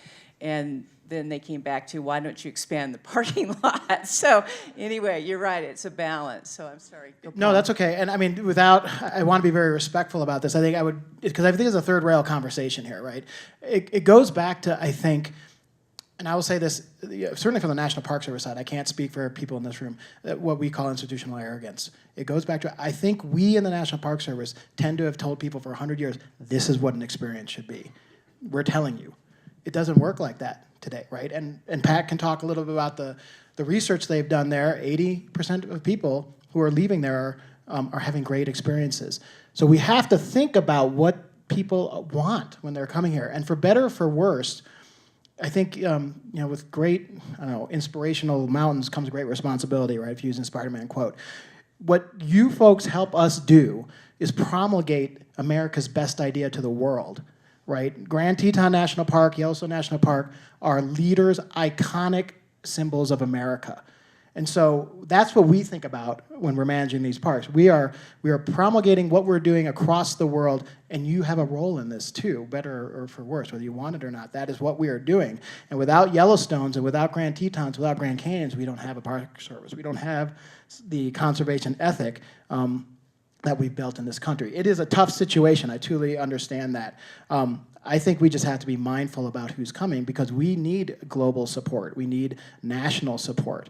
And then they came back to, why don't you expand the parking lot? So anyway, you're right, it's a balance. So I'm sorry. Go No, Paul. that's okay. And I mean, I want to be very respectful about this. I think because I think it's a third rail conversation here, right? It goes back to, I think, and I will say this, certainly from the National Park Service side, I can't speak for people in this room, what we call institutional arrogance. It goes back to, I think we in the National Park Service tend to have told people for 100 years, this is what an experience should be. We're telling you. It doesn't work like that today, right? And Pat can talk a little bit about the research they've done there. 80% of people who are leaving there are having great experiences. So we have to think about what people want when they're coming here. And for better or for worse, I think, with great, inspirational mountains comes great responsibility, right? If you use a Spider-Man quote. What you folks help us do is promulgate America's best idea to the world, right? Grand Teton National Park, Yellowstone National Park are leaders, iconic symbols of America. And so that's what we think about when we're managing these parks. We are promulgating what we're doing across the world, and you have a role in this too, better or for worse, whether you want it or not. That is what we are doing. And without Yellowstones and without Grand Tetons, without Grand Canyons, we don't have a park service. We don't have the conservation ethic that we've built in this country. It is a tough situation. I truly understand that. I think we just have to be mindful about who's coming because we need global support. We need national support.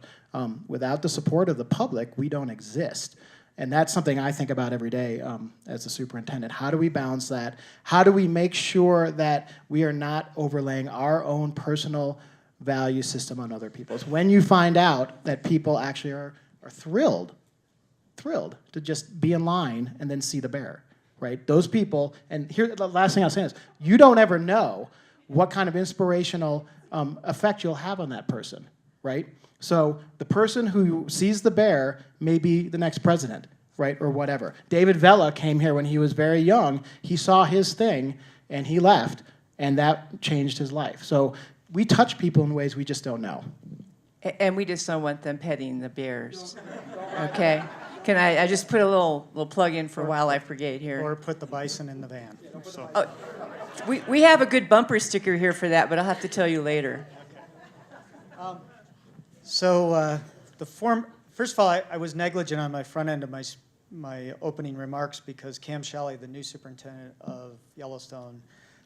Without the support of the public, we don't exist. And that's something I think about every day as a superintendent. How do we balance that? How do we make sure that we are not overlaying our own personal value system on other people's? When you find out that people actually are thrilled to just be in line and then see the bear, right? Those people, and here, the last thing I'll say is, you don't ever know what kind of inspirational effect you'll have on that person, right? So the person who sees the bear may be the next president, right, or whatever. David Vela came here when he was very young. He saw his thing, and he left, and that changed his life. So we touch people in ways we just don't know. And we just don't want them petting the bears. Okay? Can I just put a little plug in for Wildlife Brigade here? Or put the bison in the van. So. We have a good bumper sticker here for that, but I'll have to tell you later. So first of all, I was negligent on my front end of my opening remarks because Cam Shelley, the new superintendent of Yellowstone,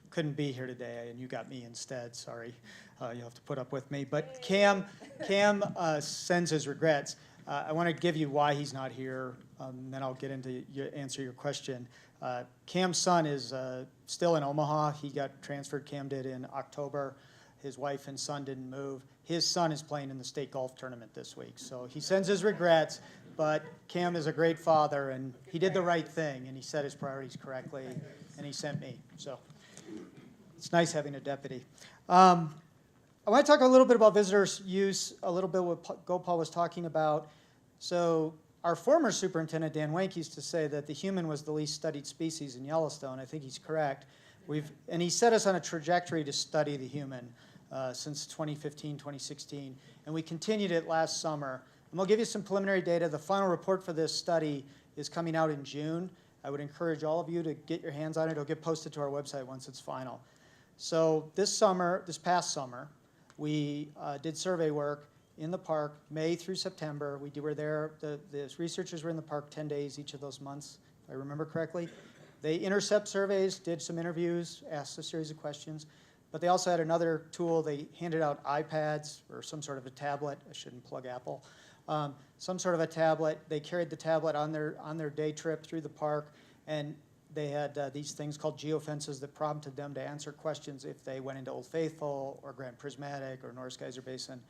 couldn't be here today, and you got me instead. Sorry, you'll have to put up with me. But Cam sends his regrets. I want to give you why he's not here, and then I'll get into answer your question. Cam's son is still in Omaha. He got transferred. Cam did in October. His wife and son didn't move. His son is playing in the state golf tournament this week. So he sends his regrets, but Cam is a great father, and he did the right thing, and he set his priorities correctly, and he sent me. So it's nice having a deputy. I want to talk a little bit about visitors' use, a little bit what Gopal was talking about. So our former superintendent, Dan Wank, used to say that the human was the least studied species in Yellowstone. I think he's correct. And he set us on a trajectory to study the human since 2015, 2016, and we continued it last summer. And we'll give you some preliminary data. The final report for this study is coming out in June. I would encourage all of you to get your hands on it. It'll get posted to our website once it's final. So this past summer, we did survey work in the park, May through September. We were there, the researchers were in the park 10 days each of those months, if I remember correctly. They intercept surveys, did some interviews, asked a series of questions, but they also had another tool. They handed out iPads or some sort of a tablet. I shouldn't plug Apple. Some sort of a tablet. They carried the tablet on their day trip through the park, and they had these things called geofences that prompted them to answer questions if they went into Old Faithful or Grand Prismatic or Norris Geyser Basin,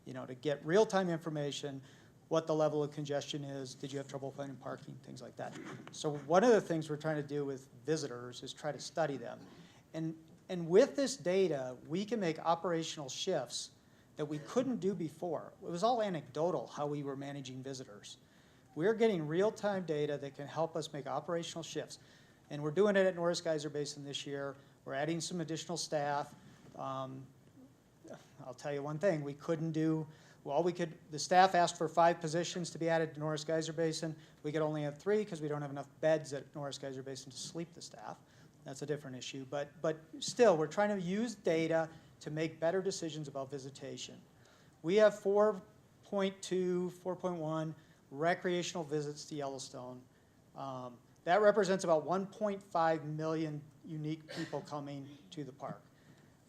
to get real-time information, what the level of congestion is, did you have trouble finding parking, things like that. So one of the things we're trying to do with visitors is try to study them. And with this data, we can make operational shifts that we couldn't do before. It was all anecdotal how we were managing visitors. We're getting real-time data that can help us make operational shifts. And we're doing it at Norris Geyser Basin this year. We're adding some additional staff. I'll tell you one thing, we couldn't do, the staff asked for 5 positions to be added to Norris Geyser Basin. We could only have 3 because we don't have enough beds at Norris Geyser Basin to sleep the staff. That's a different issue. But still, we're trying to use data to make better decisions about visitation. We have 4.2, 4.1 recreational visits to Yellowstone. That represents about 1.5 million unique people coming to the park.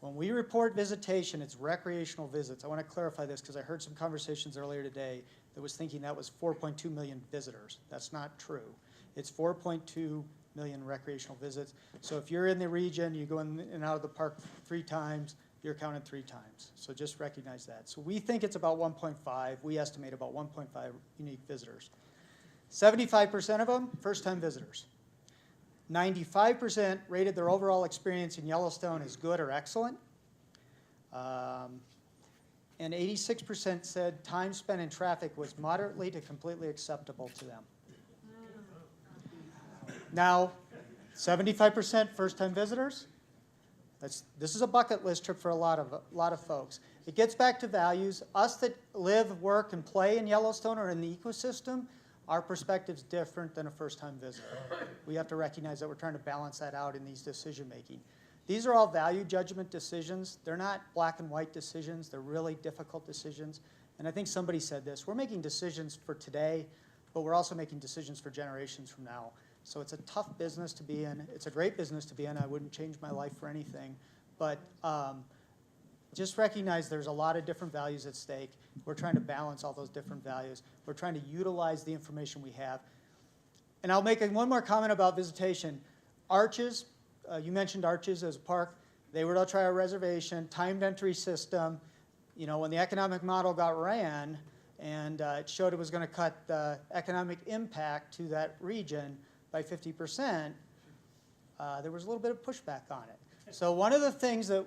When we report visitation, it's recreational visits. I want to clarify this because I heard some conversations earlier today that was thinking that was 4.2 million visitors. That's not true. It's 4.2 million recreational visits. So if you're in the region, you go in and out of the park 3 times, you're counted 3 times. So just recognize that. So we think it's about 1.5. We estimate about 1.5 unique visitors. 75% of them, first-time visitors. 95% rated their overall experience in Yellowstone as good or excellent. And 86% said time spent in traffic was moderately to completely acceptable to them. Now, 75% first-time visitors. This is a bucket list trip for a lot of folks. It gets back to values. Us that live, work, and play in Yellowstone or in the ecosystem, our perspective's different than a first-time visitor. We have to recognize that we're trying to balance that out in these decision-making. These are all value judgment decisions. They're not black and white decisions. They're really difficult decisions. And I think somebody said this. We're making decisions for today, but we're also making decisions for generations from now. So it's a tough business to be in. It's a great business to be in. I wouldn't change my life for anything. But just recognize there's a lot of different values at stake. We're trying to balance all those different values. We're trying to utilize the information we have. And I'll make one more comment about visitation. Arches, you mentioned Arches as a park. They were to try a reservation, timed entry system. You know, when the economic model got ran and it showed it was going to cut the economic impact to that region by 50%, there was a little bit of pushback on it. So one of the things that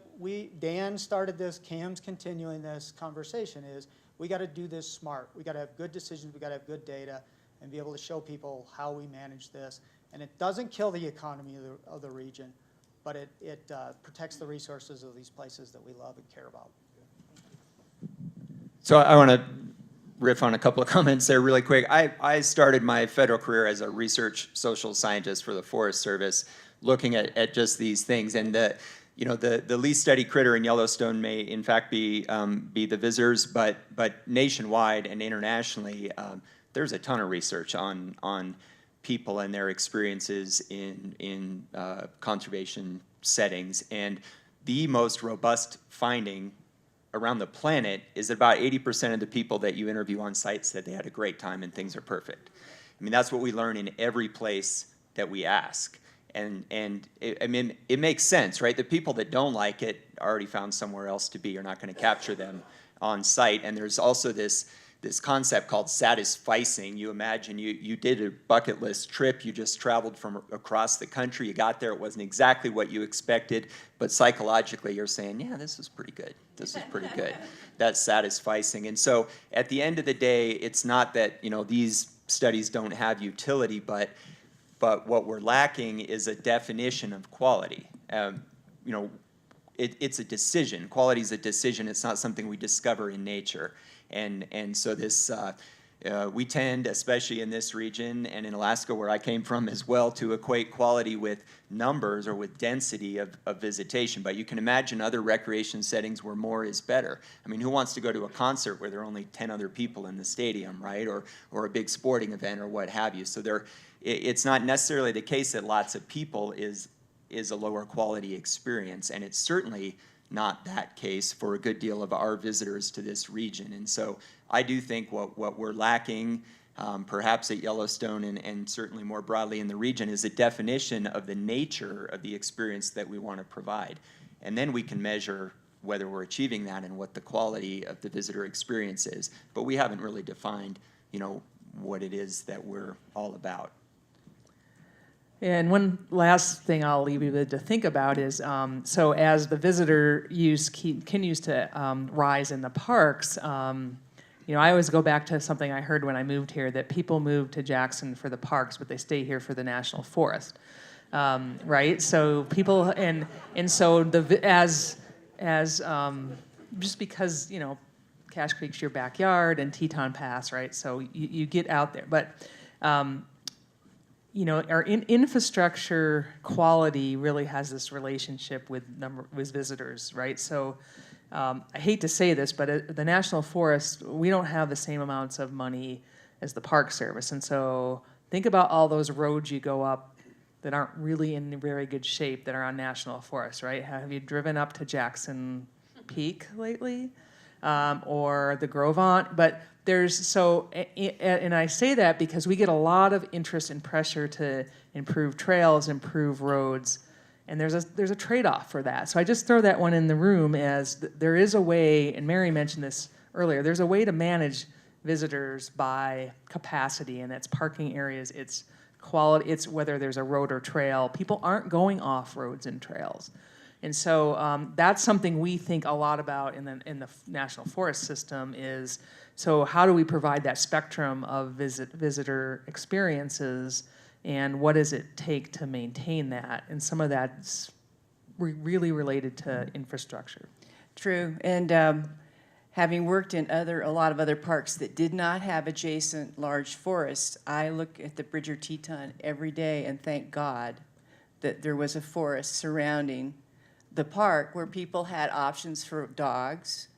Dan started this, Cam's continuing this conversation is we got to do this smart. We got to have good decisions. We got to have good data and be able to show people how we manage this. And it doesn't kill the economy of the region, but it protects the resources of these places that we love and care about. So I want to riff on a couple of comments there really quick. I started my federal career as a research social scientist for the Forest Service, looking at just these things. And the least studied critter in Yellowstone may in fact be the visitors, but nationwide and internationally, there's a ton of research on people and their experiences in conservation settings. And the most robust finding around the planet is that about 80% of the people that you interview on site said they had a great time and things are perfect. I mean, that's what we learn in every place that we ask. And it makes sense, right? The people that don't like it already found somewhere else to be. You're not going to capture them on site. And there's also this concept called satisficing. You imagine you did a bucket list trip, you just traveled from across the country, you got there, it wasn't exactly what you expected, but psychologically you're saying, yeah, this is pretty good. This is pretty good. That's satisficing. And so at the end of the day, it's not that these studies don't have utility, but what we're lacking is a definition of quality. It's a decision. Quality is a decision. It's not something we discover in nature. And so this, we tend, especially in this region and in Alaska where I came from as well, to equate quality with numbers or with density of visitation. But you can imagine other recreation settings where more is better. I mean, who wants to go to a concert where there are only 10 other people in the stadium, right? Or a big sporting event or what have you. So it's not necessarily the case that lots of people is a lower quality experience, and it's certainly not that case for a good deal of our visitors to this region. And so I do think what we're lacking, perhaps at Yellowstone and certainly more broadly in the region, is a definition of the nature of the experience that we want to provide. And then we can measure whether we're achieving that and what the quality of the visitor experience is. But we haven't really defined, what it is that we're all about. And one last thing I'll leave you with to think about is, so as the visitor use continues to rise in the parks, I always go back to something I heard when I moved here, that people move to Jackson for the parks, but they stay here for the National Forest, right? So people, and so just because, Cache Creek's your backyard and Teton Pass, right? So you get out there, but our infrastructure quality really has this relationship with visitors, right? So I hate to say this, but at the National Forest, we don't have the same amounts of money as the Park Service. And so think about all those roads you go up that aren't really in very good shape that are on National Forest, right? Have you driven up to Jackson Peak lately? Or the Grovant? But and I say that because we get a lot of interest and pressure to improve trails, improve roads, and there's a trade-off for that. So I just throw that one in the room as there is a way, and Mary mentioned this earlier, there's a way to manage visitors by capacity, and that's parking areas, it's quality, it's whether there's a road or trail. People aren't going off roads and trails. And so that's something we think a lot about in the National Forest System is, so how do we provide that spectrum of visitor experiences, and what does it take to maintain that? And some of that's really related to infrastructure. True, and having worked in a lot of other parks that did not have adjacent large forests, I look at the Bridger Teton every day and thank God that there was a forest surrounding the park where people had options for dogs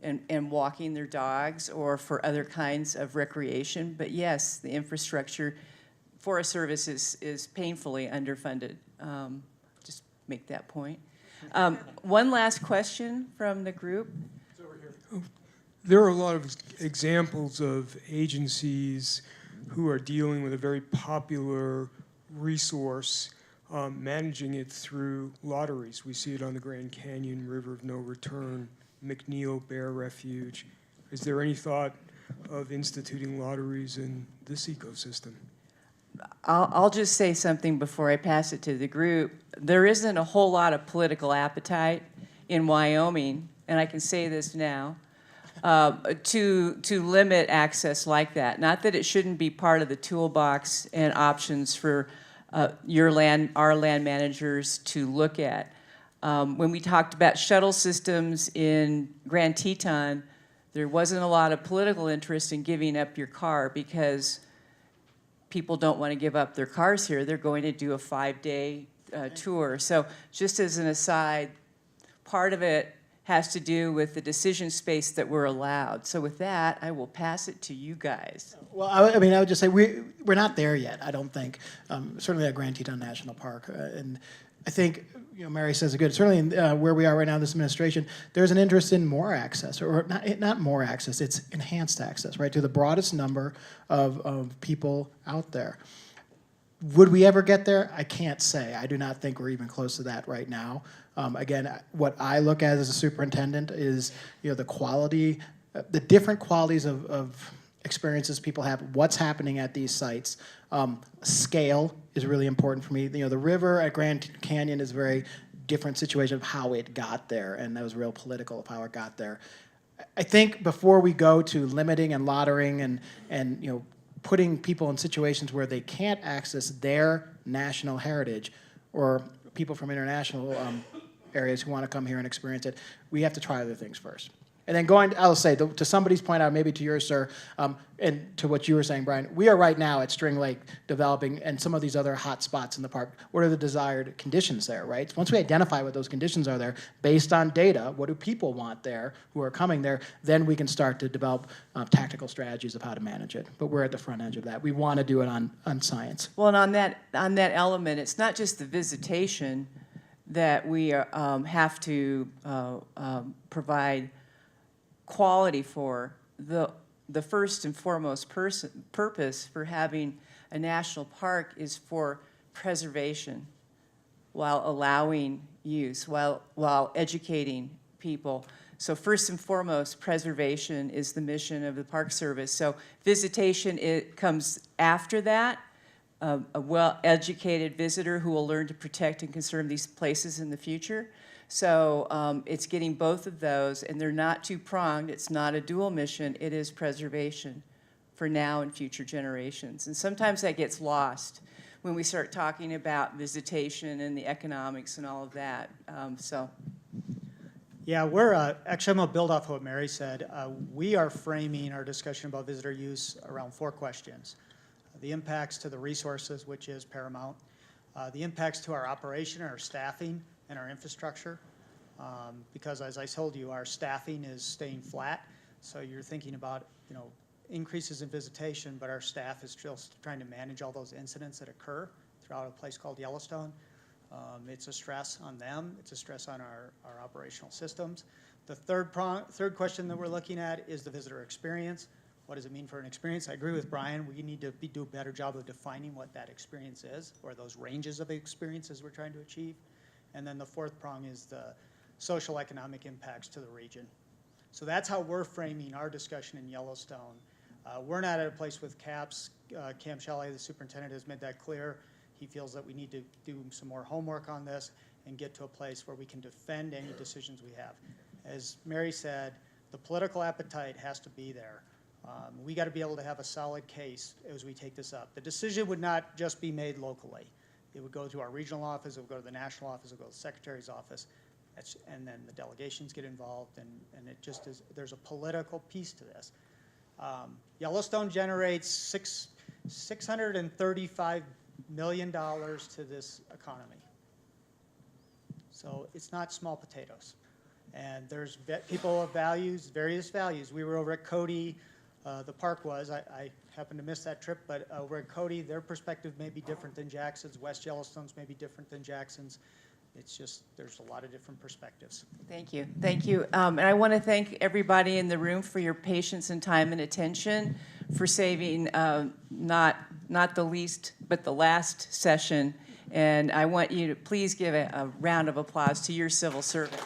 and walking their dogs or for other kinds of recreation. But yes, the infrastructure, Forest Service is painfully underfunded. Just make that point. One last question from the group. There are a lot of examples of agencies who are dealing with a very popular resource, managing it through lotteries. We see it on the Grand Canyon, River of No Return, McNeil Bear Refuge. Is there any thought of instituting lotteries in this ecosystem? I'll just say something before I pass it to the group. There isn't a whole lot of political appetite in Wyoming, and I can say this now, to limit access like that. Not that it shouldn't be part of the toolbox and options for our land managers to look at. When we talked about shuttle systems in Grand Teton, there wasn't a lot of political interest in giving up your car because people don't want to give up their cars here. They're going to do a 5-day tour. So just as an aside, part of it has to do with the decision space that we're allowed. So with that, I will pass it to you guys. Well, I mean, I would just say we're not there yet, I don't think. Certainly at Grand Teton National Park. And I think, Mary says it good. Certainly where we are right now in this administration, there's an interest in more access, or not more access, it's enhanced access, right, to the broadest number of people out there. Would we ever get there? I can't say. I do not think we're even close to that right now. Again, what I look at as a superintendent is, the quality, the different qualities of experiences people have, what's happening at these sites. Scale is really important for me. The river at Grand Canyon is a very different situation of how it got there, and that was real political of how it got there. I think before we go to limiting and lottering and putting people in situations where they can't access their national heritage, or people from international areas who want to come here and experience it, we have to try other things first. And then I'll say, to somebody's point out, maybe to yours, sir, and to what you were saying, Brian, we are right now at String Lake developing, and some of these other hot spots in the park. What are the desired conditions there, right? Once we identify what those conditions are there, based on data, what do people want there who are coming there, then we can start to develop tactical strategies of how to manage it. But we're at the front edge of that. We want to do it on science. Well, and on that element, it's not just the visitation that we have to provide quality for. The first and foremost purpose for having a national park is for preservation, while allowing use, while educating people. So first and foremost, preservation is the mission of the Park Service. So visitation, it comes after that. A well-educated visitor who will learn to protect and conserve these places in the future. So it's getting both of those, and they're not two-pronged. It's not a dual mission. It is preservation for now and future generations. And sometimes that gets lost when we start talking about visitation and the economics and all of that. Yeah, we're actually, I'm going to build off what Mary said. We are framing our discussion about visitor use around 4 questions. The impacts to the resources, which is paramount. The impacts to our operation, our staffing, and our infrastructure. Because as I told you, our staffing is staying flat. So you're thinking about, increases in visitation, but our staff is still trying to manage all those incidents that occur throughout a place called Yellowstone. It's a stress on them. It's a stress on our operational systems. The third question that we're looking at is the visitor experience. What does it mean for an experience? I agree with Brian. We need to do a better job of defining what that experience is, or those ranges of experiences we're trying to achieve. And then the fourth prong is the social economic impacts to the region. So that's how we're framing our discussion in Yellowstone. We're not at a place with CAPS. Cam Shelley, the superintendent, has made that clear. He feels that we need to do some more homework on this and get to a place where we can defend any decisions we have. As Mary said, the political appetite has to be there. We got to be able to have a solid case as we take this up. The decision would not just be made locally. It would go to our regional office, it would go to the national office, it would go to the secretary's office, and then the delegations get involved, and it just is, there's a political piece to this. Yellowstone generates $635 million to this economy. So it's not small potatoes. And there's people of values, various values. We were over at Cody, the park was. I happened to miss that trip, but over at Cody, their perspective may be different than Jackson's. West Yellowstone's may be different than Jackson's. It's just, there's a lot of different perspectives. Thank you, thank you. And I want to thank everybody in the room for your patience and time and attention, for saving not the least, but the last session. And I want you to please give a round of applause to your civil servants.